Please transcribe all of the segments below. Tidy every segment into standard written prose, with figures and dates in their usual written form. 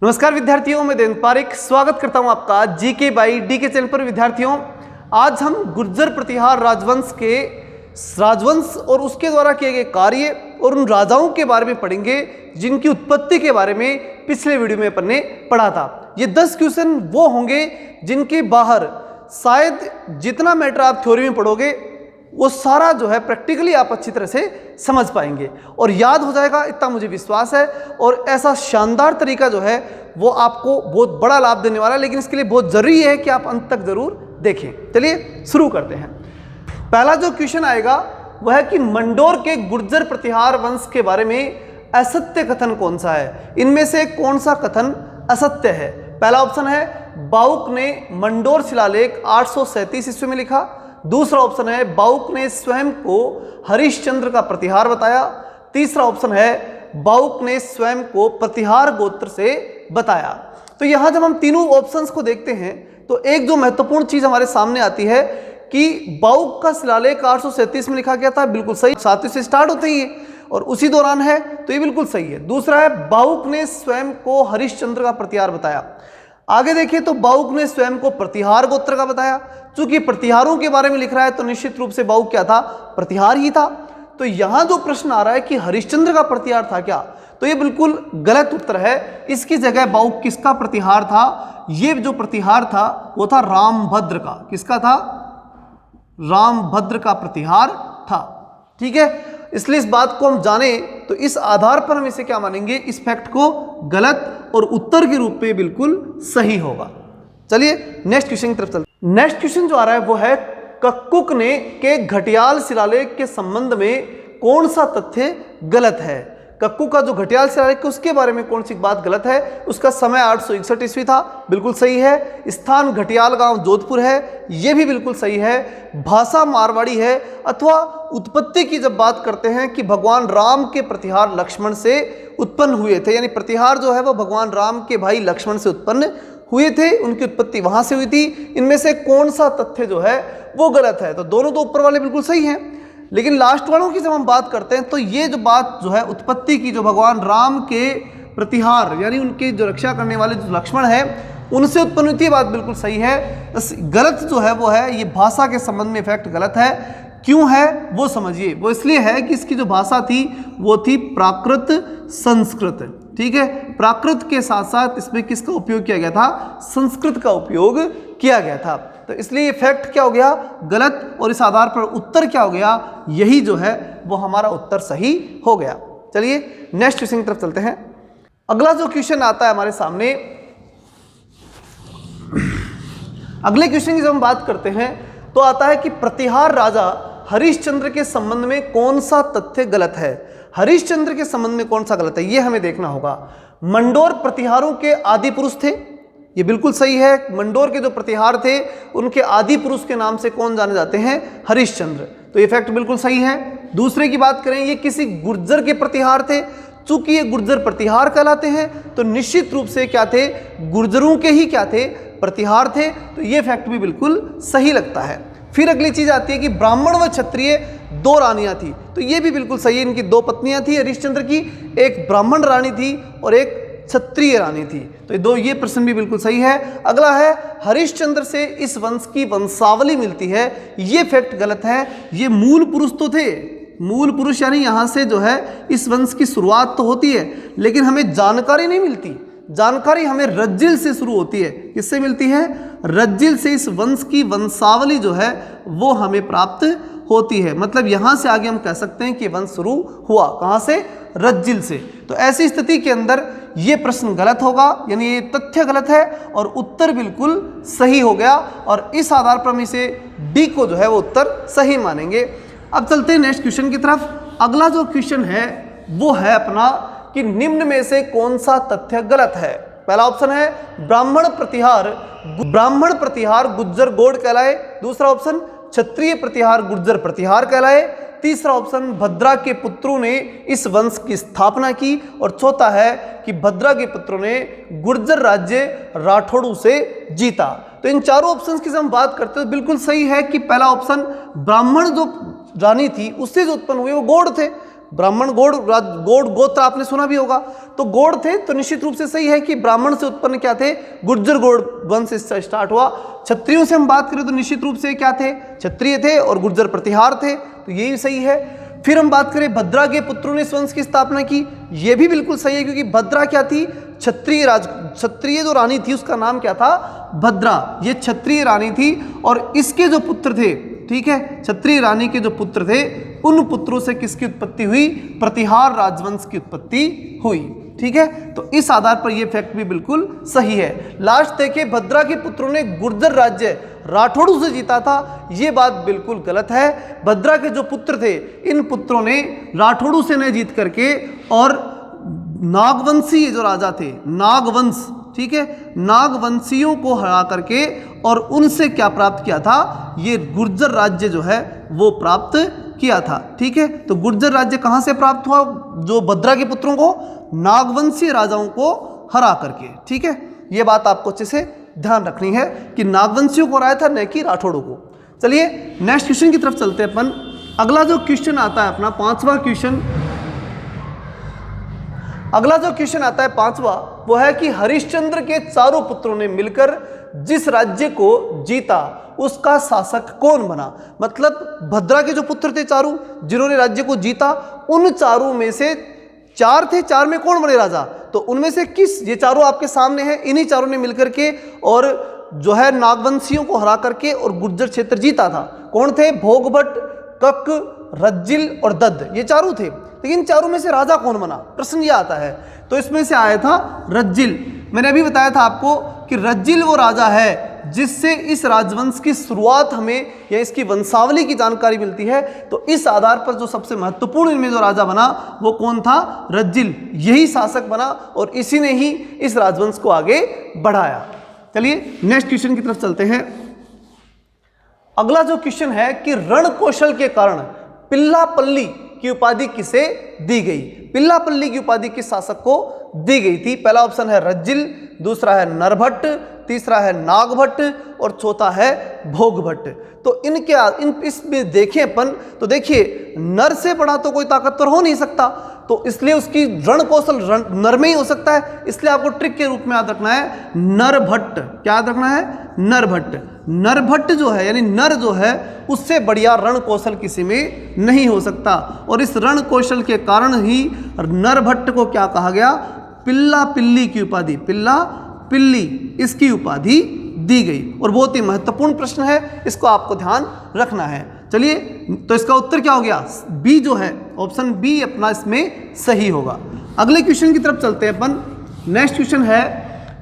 नमस्कार विद्यार्थियों, मैं देवेंद्र पारिक स्वागत करता हूं आपका जीके बाई डी के चैनल पर। विद्यार्थियों, आज हम गुर्जर प्रतिहार राजवंश और उसके द्वारा किए गए कार्य और उन राजाओं के बारे में पढ़ेंगे जिनकी उत्पत्ति के बारे में पिछले वीडियो में अपन ने पढ़ा था। ये 10 क्वेश्चन वो होंगे जिनके बाहर शायद जितना मैटर आप थ्योरी में पढ़ोगे वो सारा जो है प्रैक्टिकली आप अच्छी तरह से समझ पाएंगे और याद हो जाएगा, इतना मुझे विश्वास है। और ऐसा शानदार तरीका जो है वो आपको बहुत बड़ा लाभ देने वाला है, लेकिन इसके लिए बहुत जरूरी है कि आप अंत तक जरूर देखें। चलिए शुरू करते हैं। पहला जो क्वेश्चन आएगा वह है कि मंडोर के गुर्जर प्रतिहार वंश के बारे में असत्य कथन कौन सा है। इनमें से कौन सा कथन असत्य है? पहला ऑप्शन है बाउक ने मंडोर शिलालेख 837 ईस्वी में लिखा। दूसरा ऑप्शन है बाउक ने स्वयं को हरिश्चंद्र का प्रतिहार बताया। तीसरा ऑप्शन है बाउक ने स्वयं को प्रतिहार गोत्र से बताया। तो यहां जब हम तीनों ऑप्शंस को देखते हैं तो एक जो महत्वपूर्ण चीज हमारे सामने आती है कि बाउक का शिलालेख 837 में लिखा गया था, बिल्कुल सही, 7वीं से स्टार्ट होते ही और उसी दौरान है, तो ये बिल्कुल सही है। दूसरा है बाउक ने स्वयं को हरिश्चंद्र का प्रतिहार बताया। आगे देखिए तो बाउक ने स्वयं को प्रतिहार गोत्र का बताया। चूंकि प्रतिहारों के बारे में लिख रहा है तो निश्चित रूप से बाउक क्या था? प्रतिहार ही था। तो यहां जो प्रश्न आ रहा है कि हरिश्चंद्र का प्रतिहार था क्या, तो ये बिल्कुल गलत उत्तर है। इसकी जगह बाउक किसका प्रतिहार था? ये जो प्रतिहार था वो था रामभद्र का। किसका था? रामभद्र का प्रतिहार था। ठीक है, इसलिए इस बात को हम जाने तो इस आधार पर हम इसे क्या मानेंगे? इस फैक्ट को गलत और उत्तर के रूप में बिल्कुल सही होगा। चलिए नेक्स्ट क्वेश्चन की तरफ चलते हैं। नेक्स्ट क्वेश्चन जो आ रहा है वो है कक्कुक ने के घटियाल शिलालेख के संबंध में कौन सा तथ्य गलत है? कक्कुक का जो घटियाल शिलालेख उसके बारे में कौन सी बात गलत है? उसका समय 861 ईस्वी था, बिल्कुल सही है। स्थान घटियाल गांव जोधपुर है, यह भी बिल्कुल सही है। भाषा मारवाड़ी है। अथवा उत्पत्ति की जब बात करते हैं कि भगवान राम के प्रतिहार लक्ष्मण से उत्पन्न हुए थे, यानी प्रतिहार जो है वो भगवान राम के भाई लक्ष्मण से उत्पन्न हुए थे, उनकी उत्पत्ति वहां से हुई थी। इनमें से कौन सा तथ्य जो है वो गलत है? तो दोनों तो ऊपर वाले बिल्कुल सही हैं, लेकिन लास्ट वालों की जब हम बात करते हैं तो ये जो बात जो है उत्पत्ति की, जो भगवान राम के प्रतिहार यानी उनके जो रक्षा करने वाले जो लक्ष्मण है उनसे उत्पन्न हुई थी, बात बिल्कुल सही है। गलत जो है वो है ये भाषा के संबंध में फैक्ट गलत है। क्यों है वो समझिए। वो इसलिए है कि इसकी जो भाषा थी वो थी प्राकृत संस्कृत। ठीक है, प्राकृत के साथ साथ इसमें किसका उपयोग किया गया था? संस्कृत का उपयोग किया गया था। तो इसलिए ये फैक्ट क्या हो गया? गलत। और इस आधार पर उत्तर क्या हो गया? यही जो है वो हमारा उत्तर सही हो गया। चलिए नेक्स्ट क्वेश्चन की तरफ चलते हैं। अगला जो क्वेश्चन आता है हमारे सामने, अगले क्वेश्चन की जब हम बात करते हैं तो आता है कि प्रतिहार राजा हरिश्चंद्र के संबंध में कौन सा तथ्य गलत है? हरिश्चंद्र के संबंध में कौन सा गलत है ये हमें देखना होगा। मंडोर प्रतिहारों के आदि पुरुष थे, ये बिल्कुल सही है। मंडोर के जो प्रतिहार थे उनके आदि पुरुष के नाम से कौन जाने जाते हैं? हरिश्चंद्र। तो ये फैक्ट बिल्कुल सही है। दूसरे की बात करें, ये किसी गुर्जर के प्रतिहार थे। चूंकि ये गुर्जर प्रतिहार कहलाते हैं तो निश्चित रूप से क्या थे? गुर्जरों के ही क्या थे? प्रतिहार थे। तो ये फैक्ट भी बिल्कुल सही लगता है। फिर अगली चीज आती है कि ब्राह्मण व क्षत्रिय 2 रानियां थी, तो ये भी बिल्कुल सही है। इनकी 2 पत्नियां थी हरिश्चंद्र की, एक ब्राह्मण रानी थी और एक क्षत्रिय रानी थी। तो ये प्रश्न भी बिल्कुल सही है। अगला है हरिश्चंद्र से इस वंश की वंशावली मिलती है, ये फैक्ट गलत है। ये मूल पुरुष तो थे, मूल पुरुष यानी यहां से जो है इस वंश की शुरुआत तो होती है, लेकिन हमें जानकारी नहीं मिलती। जानकारी हमें रज्जिल से शुरू होती है। किससे मिलती है? रज्जिल से इस वंश की वंशावली जो है वो हमें प्राप्त होती है। मतलब यहां से आगे हम कह सकते हैं कि वंश शुरू हुआ कहां से? रज्जिल से। तो ऐसी स्थिति के अंदर ये प्रश्न गलत होगा, यानी ये तथ्य गलत है और उत्तर बिल्कुल सही हो गया। और इस आधार पर हम इसे डी को जो है वो उत्तर सही मानेंगे। अब चलते हैं नेक्स्ट क्वेश्चन की तरफ। अगला जो क्वेश्चन है वो है अपना कि निम्न में से कौन सा तथ्य गलत है? पहला ऑप्शन है ब्राह्मण प्रतिहार गुर्जर गौड़ कहलाए। दूसरा ऑप्शन क्षत्रिय प्रतिहार गुर्जर प्रतिहार कहलाए। तीसरा ऑप्शन भद्रा के पुत्रों ने इस वंश की स्थापना की। और चौथा है कि भद्रा के पुत्रों ने गुर्जर राज्य राठौड़ों से जीता। तो इन चारों ऑप्शंस की जब हम बात करते हैं तो बिल्कुल सही है कि पहला ऑप्शन ब्राह्मण जो रानी थी उससे जो उत्पन्न हुए वो गौड़ थे। ब्राह्मण गौड़ गोत्र आपने सुना भी होगा, तो गौड़ थे तो निश्चित रूप से सही है कि ब्राह्मण से उत्पन्न क्या थे, गुर्जर गौड़ वंश से स्टार्ट हुआ। क्षत्रियों से हम बात करें तो निश्चित रूप से क्या थे, क्षत्रिय थे और गुर्जर प्रतिहार थे, तो यही सही है। फिर हम बात करें भद्रा के पुत्रों ने इस वंश की स्थापना की, यह भी बिल्कुल सही है क्योंकि भद्रा क्या थी, क्षत्रिय जो रानी थी उसका नाम क्या था, भद्रा, ये क्षत्रिय रानी थी और इसके जो पुत्र थे, ठीक है, क्षत्रिय रानी के जो पुत्र थे उन पुत्रों से किसकी उत्पत्ति हुई, प्रतिहार राजवंश की उत्पत्ति हुई, ठीक है। तो इस आधार पर यह फैक्ट भी बिल्कुल सही है। लास्ट देखिए, भद्रा के पुत्रों ने गुर्जर राज्य राठौड़ों से जीता था, यह बात बिल्कुल गलत है। भद्रा के जो पुत्र थे इन पुत्रों ने राठौड़ों से न जीत करके और नागवंशी जो राजा थे, नागवंश, ठीक है, नागवंशियों को हरा करके और उनसे क्या प्राप्त किया था, ये गुर्जर राज्य जो है वो प्राप्त किया था, ठीक है। तो गुर्जर राज्य कहाँ से प्राप्त हुआ, जो भद्रा के पुत्रों को, नागवंशी राजाओं को हरा करके, ठीक है। ये बात आपको अच्छे से ध्यान रखनी है कि नागवंशियों को हराया था न कि राठौड़ों को। चलिए नेक्स्ट क्वेश्चन की तरफ चलते हैं अपन। अगला जो क्वेश्चन आता है अपना पांचवा क्वेश्चन, अगला जो क्वेश्चन आता है पांचवा, वो है कि हरिश्चंद्र के चारों पुत्रों ने मिलकर जिस राज्य को जीता उसका शासक कौन बना। मतलब भद्रा के जो पुत्र थे चारों जिन्होंने राज्य को जीता, उन चारों में से चार थे, चार में कौन बने राजा, तो उनमें से किस, ये चारों आपके सामने हैं, इन्हीं चारों ने मिलकर के और जो है नागवंशियों को हरा करके और गुर्जर क्षेत्र जीता था। कौन थे, भोगभट, कक, रज्जिल और दद्द, ये चारों थे। लेकिन चारों में से राजा कौन बना, प्रश्न ये आता है। तो इसमें से आया था रज्जिल। मैंने अभी बताया था आपको कि रज्जिल वो राजा है जिससे इस राजवंश की शुरुआत हमें या इसकी वंशावली की जानकारी मिलती है। तो इस आधार पर जो सबसे महत्वपूर्ण इनमें जो राजा बना वो कौन था, रज्जिल, यही शासक बना और इसी ने ही इस राजवंश को आगे बढ़ाया। चलिए नेक्स्ट क्वेश्चन की तरफ चलते हैं। अगला जो क्वेश्चन है कि रण कौशल के कारण पिल्लापल्ली की उपाधि किसे दी गई। पिल्लापल्ली की उपाधि किस शासक को दी गई थी। पहला ऑप्शन है रज्जिल, दूसरा है नरभट्ट, तीसरा है नागभट्ट और चौथा है भोगभट्ट। तो इसमें देखें अपन तो देखिए नर से बड़ा तो कोई ताकतवर हो नहीं सकता, तो इसलिए उसकी रण कौशल नर में ही हो सकता है। इसलिए आपको ट्रिक के रूप में याद रखना है नरभट्ट। क्या याद रखना है, नरभट्ट। नरभट्ट जो है यानी नर जो है उससे बढ़िया रण कौशल किसी में नहीं हो सकता और इस रण कौशल के कारण ही नरभट्ट को क्या कहा गया, पिल्ला पिल्ली की उपाधि, पिल्ला पिल्ली इसकी उपाधि दी गई। और बहुत ही महत्वपूर्ण प्रश्न है, इसको आपको ध्यान रखना है। चलिए तो इसका उत्तर क्या हो गया, बी जो है ऑप्शन बी अपना इसमें सही होगा। अगले क्वेश्चन की तरफ चलते हैं अपन। नेक्स्ट क्वेश्चन है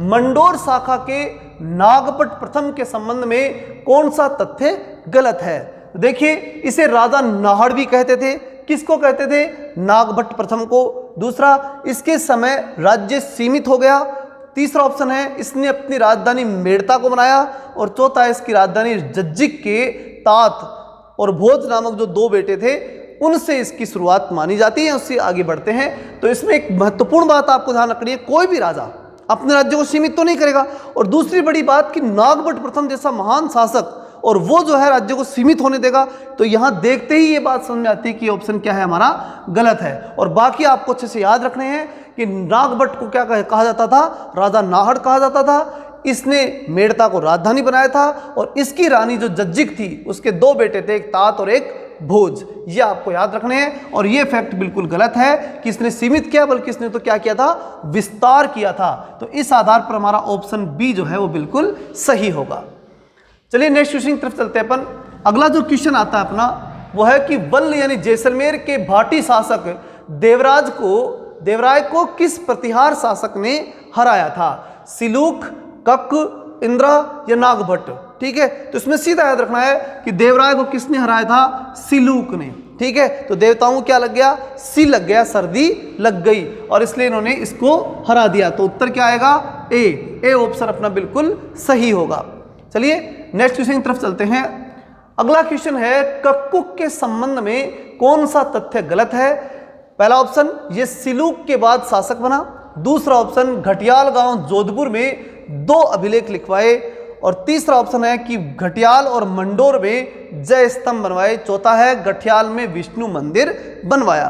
मंडोर शाखा के नागभट्ट प्रथम के संबंध में कौन सा तथ्य गलत है। देखिए इसे राजा नाहड़ भी कहते थे। किसको कहते थे, नागभट्ट प्रथम को। दूसरा, इसके समय राज्य सीमित हो गया। तीसरा ऑप्शन है इसने अपनी राजधानी मेड़ता को बनाया और चौथा है इसकी राजधानी जज्जिक के तात और भोज नामक जो दो बेटे थे उनसे इसकी शुरुआत मानी जाती है। उससे आगे बढ़ते हैं तो इसमें एक महत्वपूर्ण बात आपको ध्यान रखनी है, कोई भी राजा अपने राज्य को सीमित तो नहीं करेगा। और दूसरी बड़ी बात कि नागभट्ट प्रथम जैसा महान शासक और वो जो है राज्य को सीमित होने देगा। तो यहां देखते ही ये बात समझ में आती है कि ऑप्शन क्या है हमारा गलत है। और बाकी आपको अच्छे से याद रखने हैं कि नागभट्ट को क्या कहा जाता था, राजा नाहड़ कहा जाता था। इसने मेड़ता को राजधानी बनाया था और इसकी रानी जो जज्जिक थी उसके दो बेटे थे, एक तात और एक भोज। ये आपको याद रखने हैं। और ये फैक्ट बिल्कुल गलत है कि इसने सीमित किया, बल्कि इसने तो क्या किया था, विस्तार किया था। तो इस आधार पर हमारा ऑप्शन बी जो है वो बिल्कुल सही होगा। चलिए नेक्स्ट क्वेश्चन की तरफ चलते हैं अपन। अगला जो क्वेश्चन आता है अपना वो है कि वल्ल यानी जैसलमेर के भाटी शासक देवराय को किस प्रतिहार शासक ने हराया था, सिलूक, कक, इंद्रा या नागभट्ट। ठीक है, तो इसमें सीधा याद रखना है कि देवराय को किसने हराया था, सिलूक ने। ठीक है, तो देवताओं को क्या लग गया, सी लग गया, सर्दी लग गई और इसलिए इन्होंने इसको हरा दिया। तो उत्तर क्या आएगा, ए ऑप्शन अपना बिल्कुल सही होगा। चलिए नेक्स्ट क्वेश्चन की तरफ चलते हैं। अगला क्वेश्चन है कक्कुक के संबंध में कौन सा तथ्य गलत है। पहला ऑप्शन, ये सिलूक के बाद शासक बना। दूसरा ऑप्शन, घटियाल गांव जोधपुर में 2 अभिलेख लिखवाए। और तीसरा ऑप्शन है कि घटियाल और मंडोर में जय स्तंभ बनवाए। चौथा है घटियाल में विष्णु मंदिर बनवाया।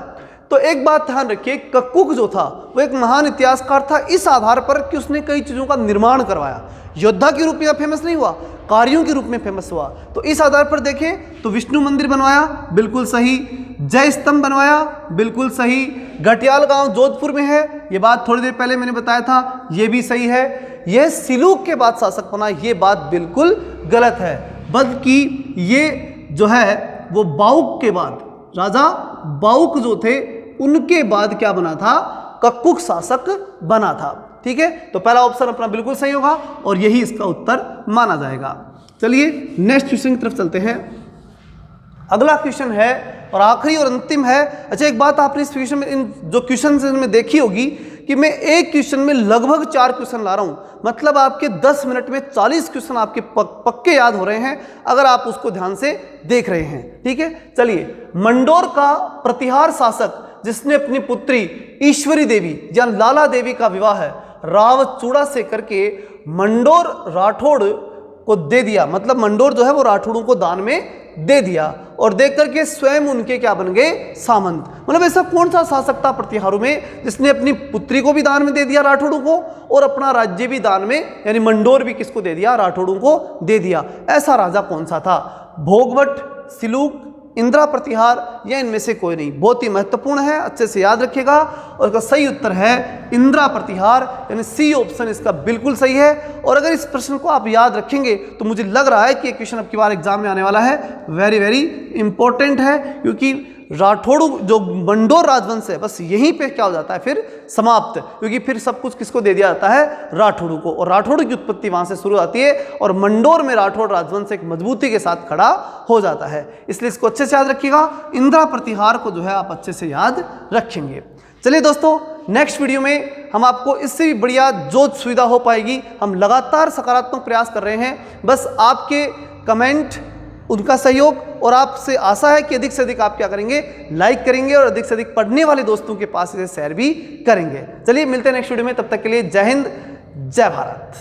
तो एक बात ध्यान रखिए, कक्कुक जो था वो एक महान इतिहासकार था इस आधार पर कि उसने कई चीज़ों का निर्माण करवाया। योद्धा के रूप में फेमस नहीं हुआ, कार्यों के रूप में फेमस हुआ। तो इस आधार पर देखें तो विष्णु मंदिर बनवाया, बिल्कुल सही। जय स्तंभ बनवाया, बिल्कुल सही। घटियाल गांव जोधपुर में है, ये बात थोड़ी देर पहले मैंने बताया था, ये भी सही है। यह सिलूक के बाद शासक बना, ये बात बिल्कुल गलत है, बल्कि ये जो है वो बाउक के बाद, राजा बाउक जो थे उनके बाद क्या बना था, कक्कुक शासक बना था। ठीक है, तो पहला ऑप्शन अपना बिल्कुल सही होगा और यही इसका उत्तर माना जाएगा। चलिए नेक्स्ट क्वेश्चन की तरफ चलते हैं। अगला क्वेश्चन है और आखिरी और अंतिम है। अच्छा, एक बात आपने इस क्वेश्चन में, इन जो क्वेश्चन में देखी होगी कि मैं एक क्वेश्चन में लगभग 4 क्वेश्चन ला रहा हूं, मतलब आपके 10 मिनट में 40 क्वेश्चन आपके पक्के याद हो रहे हैं अगर आप उसको ध्यान से देख रहे हैं। ठीक है, चलिए, मंडोर का प्रतिहार शासक जिसने अपनी पुत्री ईश्वरी देवी या लाला देवी का विवाह है रावचूड़ा से करके मंडोर राठौड़ को दे दिया, मतलब मंडोर जो है वो राठौड़ों को दान में दे दिया और देख करके स्वयं उनके क्या बन गए, सामंत। मतलब ऐसा कौन सा शासक था प्रतिहारों में जिसने अपनी पुत्री को भी दान में दे दिया राठौड़ों को और अपना राज्य भी दान में, यानी मंडोर भी किसको दे दिया, राठौड़ों को दे दिया। ऐसा राजा कौन सा था? भोगवट, सिलूक, इंदिरा प्रतिहार या इनमें से कोई नहीं। बहुत ही महत्वपूर्ण है, अच्छे से याद रखिएगा। और इसका सही उत्तर है इंदिरा प्रतिहार, यानी सी ऑप्शन इसका बिल्कुल सही है। और अगर इस प्रश्न को आप याद रखेंगे तो मुझे लग रहा है कि ये क्वेश्चन अब की बार एग्जाम में आने वाला है, वेरी वेरी इंपॉर्टेंट है, क्योंकि राठौड़ जो मंडोर राजवंश है बस यहीं पे क्या हो जाता है फिर समाप्त, क्योंकि फिर सब कुछ किसको दे दिया जाता है, राठौड़ों को। और राठौड़ की उत्पत्ति वहां से शुरू होती है और मंडोर में राठौड़ राजवंश एक मजबूती के साथ खड़ा हो जाता है। इसलिए इसको अच्छे से याद रखिएगा। इंदिरा प्रतिहार को जो है आप अच्छे से याद रखेंगे। चलिए दोस्तों, नेक्स्ट वीडियो में हम आपको इससे भी बढ़िया जो सुविधा हो पाएगी, हम लगातार सकारात्मक प्रयास कर रहे हैं। बस आपके कमेंट, उनका सहयोग और आपसे आशा है कि अधिक से अधिक आप क्या करेंगे, लाइक करेंगे और अधिक से अधिक पढ़ने वाले दोस्तों के पास इसे शेयर भी करेंगे। चलिए मिलते हैं नेक्स्ट वीडियो में, तब तक के लिए जय हिंद, जय भारत।